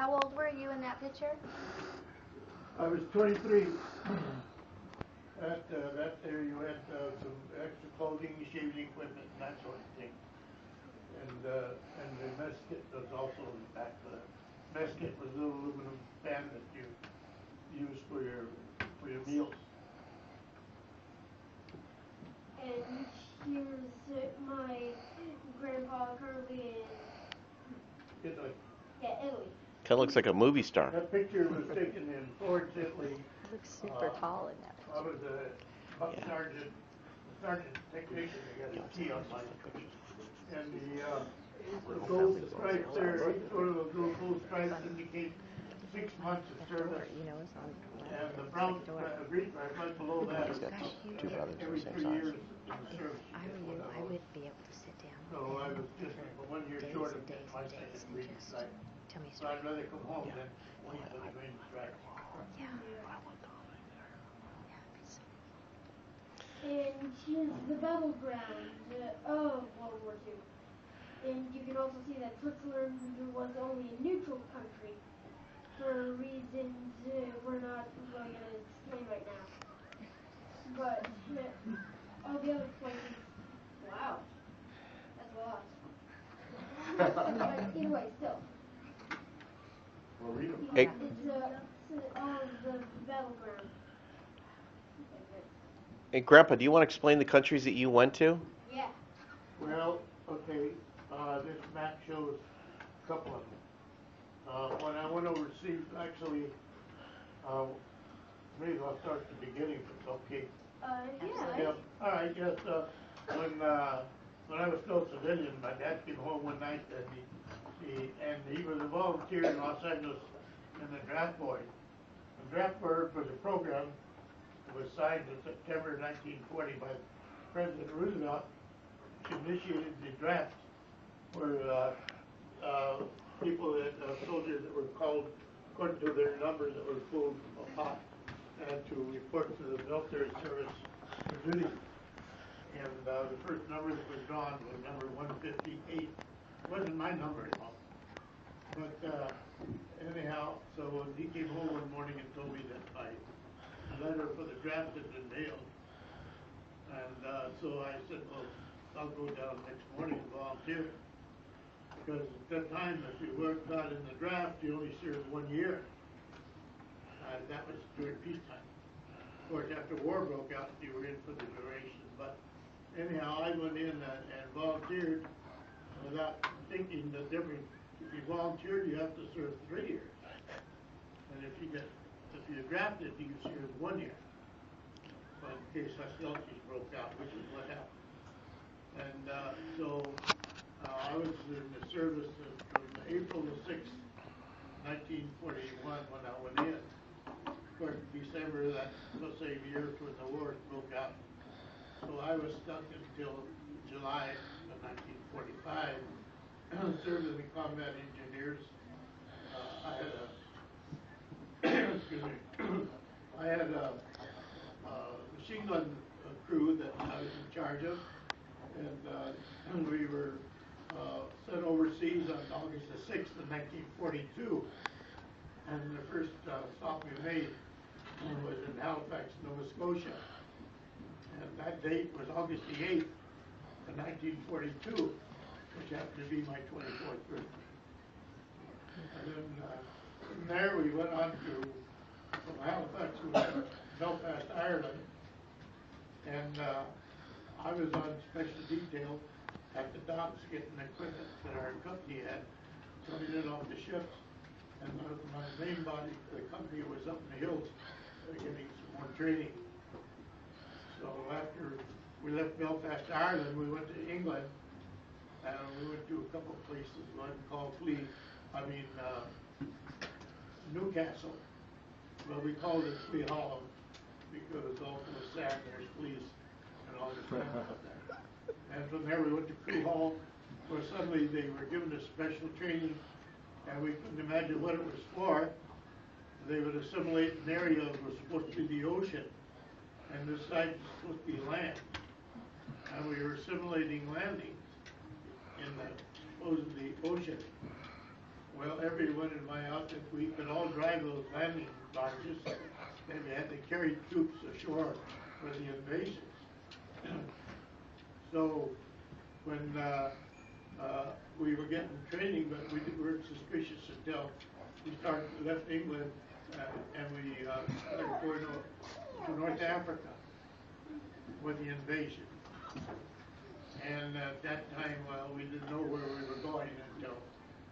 How old were you in that picture? I was 23. That there you had some extra clothing, shaving equipment, and that sort of thing. And the mess kit was also in the back of the mess kit was a little aluminum pan that you use for your meals. And here's my grandpa currently in Italy. Italy. Kind of looks like a movie star. That picture was taken in Florence, Italy. He looks super tall in that I picture. was a sergeant technician. I got a T on my picture. And the gold stripes there, each one of those little gold stripes indicate 6 months of service. You know, it's on. And the brown green stripe right below that is Two brothers every the 3 same years size. in the service. I were you, I would be able to sit down. So I was just 1 year days short and of days my and second days and green just stripe. tell me a So story. I'd rather come home than wait for the green stripe. Yeah. And here's the battleground of World War II. And you can also see that Switzerland was only a neutral country for reasons we're not really going to explain right now. But all the other places, wow, that's a lot. But anyway, still. Well, read them. Hey. It's all the battleground. Hey, Grandpa, do you want to explain the countries that you went to? Yeah. Well, okay, this map shows a couple of them. When I went overseas, actually, maybe I'll start at the beginning if it's okay. Yeah. Yep. All right, yes, when I was still civilian, my dad came home one night and he was a volunteer in Los Angeles in the draft board. The draft board for the program was signed in September 1940 by President Roosevelt. She initiated the draft where people soldiers that were called according to their numbers that were pulled apart and to report to the military service for duty. And the first number that was drawn was number 158. It wasn't my number at all. But anyhow, so he came home one morning and told me that my letter for the draft had been mailed. And so I said, well, I'll go down next morning and volunteer. Because at that time, if you weren't got in the draft, you only served 1 year. That was during peacetime. Of course, after war broke out, you were in for the duration. But anyhow, I went in and volunteered without thinking the difference. If you volunteered, you have to serve 3 years. And if you're drafted, you can serve 1 year. But in case hostilities broke out, which is what happened. And so I was in the service from April the 6th, 1941 when I went in. Of course, December, that's the same year when the war broke out. So I was stuck until July of 1945, serving the combat engineers. I had a machine gun crew that I was in charge of, and we were sent overseas on August the 6th of 1942. And the first stop we made was in Halifax, Nova Scotia. And that date was August the 8th of 1942, which happened to be my 24th birthday. And then from there we went on from Halifax to Belfast, Ireland. And I was on special detail at the docks getting equipment that our company had coming in off the ships. And my main body for the company was up in the hills getting some more training. So after we left Belfast, Ireland, we went to England, and we went to a couple of places, one called Newcastle. Well, we called it Flea Hollow because all full of sand, there's fleas and all the sand out there. And from there we went to Flea Hall, where suddenly they were giving us special training, and we couldn't imagine what it was for. They would assimilate an area that was supposed to be the ocean, and this side was supposed to be land. And we were simulating landings in the supposedly ocean Well, everyone in my outfit, we could all drive those landing barges, and we had to carry troops ashore for the invasions. So when we were getting training, but we weren't suspicious until we left England and we started going to North Africa for the invasion. And at that time, we didn't know where we were going until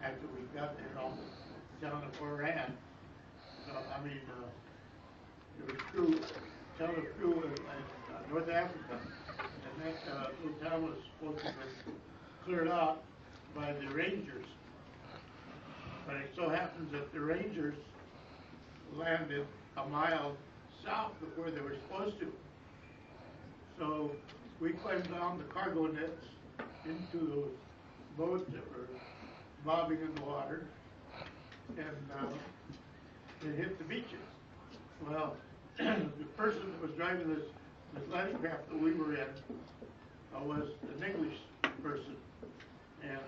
after we got there off the town of Oran. It was town of Crew in North Africa. And that little town was supposed to have been cleared out by the Rangers. But it so happens that the Rangers landed a mile south of where they were supposed to. So we climbed down the cargo nets into those boats that were bobbing in the water, and it hit the beaches. Well, the person that was driving this landing craft that we were in was an English person, and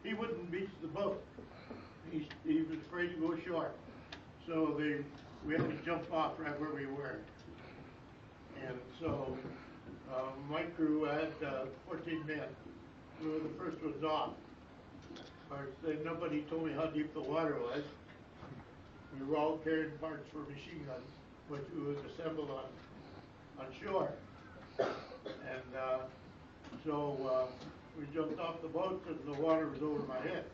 he wouldn't beach the boat. He was afraid to go ashore. So we had to jump off right where we were. And so my crew had 14 men. We were the first ones off. Of course, nobody told me how deep the water was. We were all carrying parts for machine guns, which we would assemble on shore. And so we jumped off the boat and the water was over my head.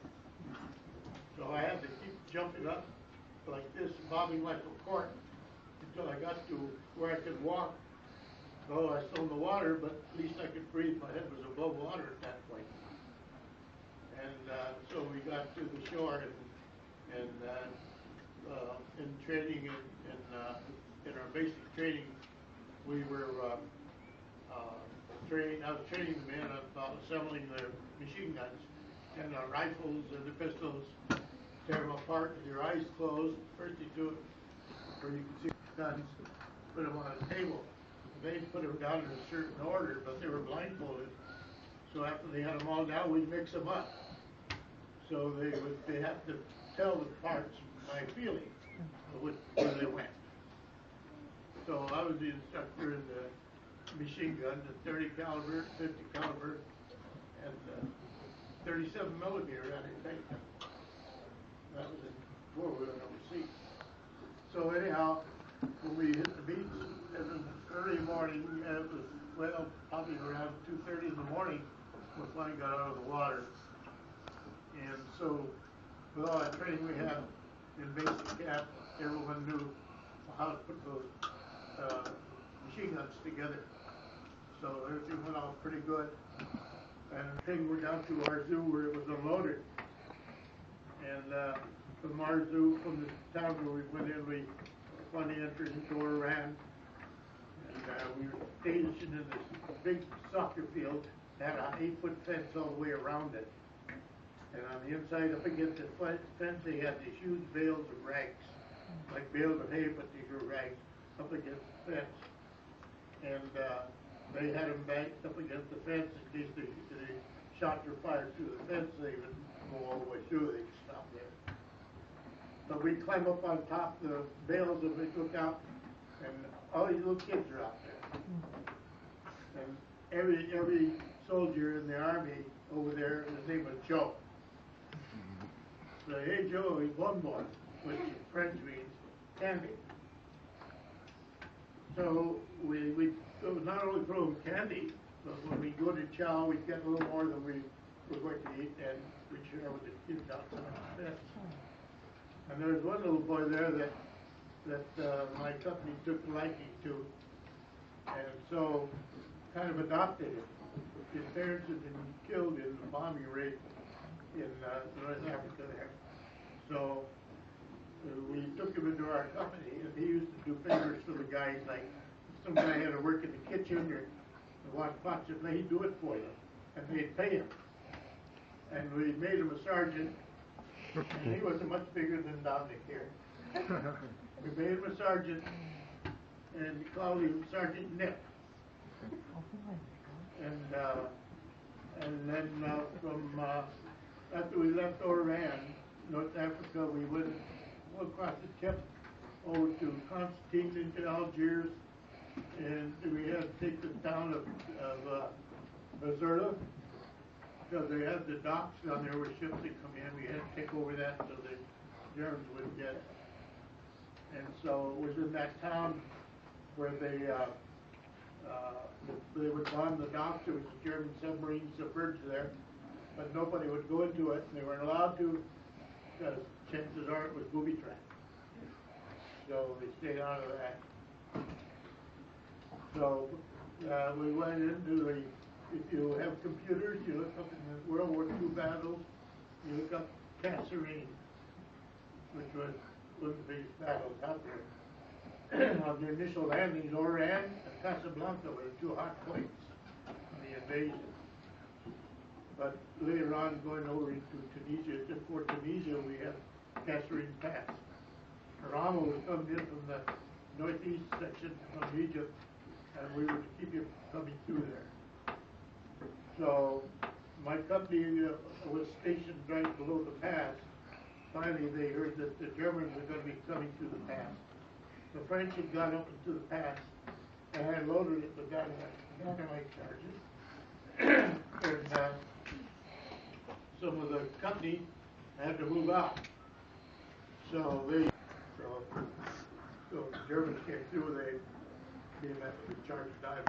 So I had to keep jumping up like this, bobbing like a cork, until I got to where I could walk. Oh, I was still in the water, but at least I could breathe. My head was above water at that point. And so we got to the shore, and in training, in our basic training, we were I was training the men about assembling their machine guns and rifles and the pistols. Tear them apart with your eyes closed. First you do it where you can see the guns, put them on a table. They put them down in a certain order, but they were blindfolded. So after they had them all down, we'd mix them up. So they have to tell the parts by feeling where they went. So I was the instructor in the machine gun, the 30 caliber, 50 caliber, and 37 millimeter at it. That was in four-wheel overseas. So anyhow, when we hit the beach, it was early morning, and it was, well, probably around 2:30 in the morning, we finally got out of the water. And so, with all that training we had in basic camp, everyone knew how to put those machine guns together. So everything went out pretty good. And then we're down to our zoo where it was unloaded. And from our zoo, from the town where we went in, we finally entered into Oran. And we were stationed in this big soccer field, had an 8-foot fence all the way around it. And on the inside, up against the fence, they had these huge bales of rags, like bales of hay, but these were rags up against the fence. And they had them banked up against the fence in case they shot or fired through the fence. They would go all the way through. They could stop there. But we'd climb up on top of the bales and we'd look out, and all these little kids are out there. And every soldier in the army over there, his name was Joe. So, hey Joe, he's bonbon, which in French means candy. So we not only throw them candy, but when we go to chow, we get a little more than we were going to eat, and we share with the kids outside the fence. And there was one little boy there that my company took liking to, and so kind of adopted him. His parents had been killed in the bombing raid in North Africa there. So we took him into our company, and he used to do favors for the guys, like if some guy had to work in the kitchen or wash pots, and he'd do it for them, and they'd pay him. And we made him a sergeant, and he wasn't much bigger than Domenic here. We made him a sergeant, and we called him Sergeant Nip. And then from after we left Oran, North Africa, we went across the tip over to Constantine into Algiers, and we had to take the town of Mazerta, because they had the docks down there where ships would come in. We had to take over that so the Germans wouldn't get it. And so it was in that town where they would bomb the docks. There was a German submarine submerged there, but nobody would go into it, and they weren't allowed to, because chances are it was booby trapped. So they stayed out of that. So we went into the, if you have computers, you look up in the World War II battles, you look up Kasserine, which was one of the biggest battles out there. On the initial landings, Oran and Casablanca were the two hot points in the invasion. But later on, going over into Tunisia, just before Tunisia, we had Kasserine Pass. Rama was coming in from the northeast section of Egypt, and we were to keep him coming through there. So my company was stationed right below the pass. Finally, they heard that the Germans were going to be coming through the pass. The French had gone up into the pass and had loaded it with dynamite charges. And some of the company had to move out. So the Germans came through, they met with charge of dynamite.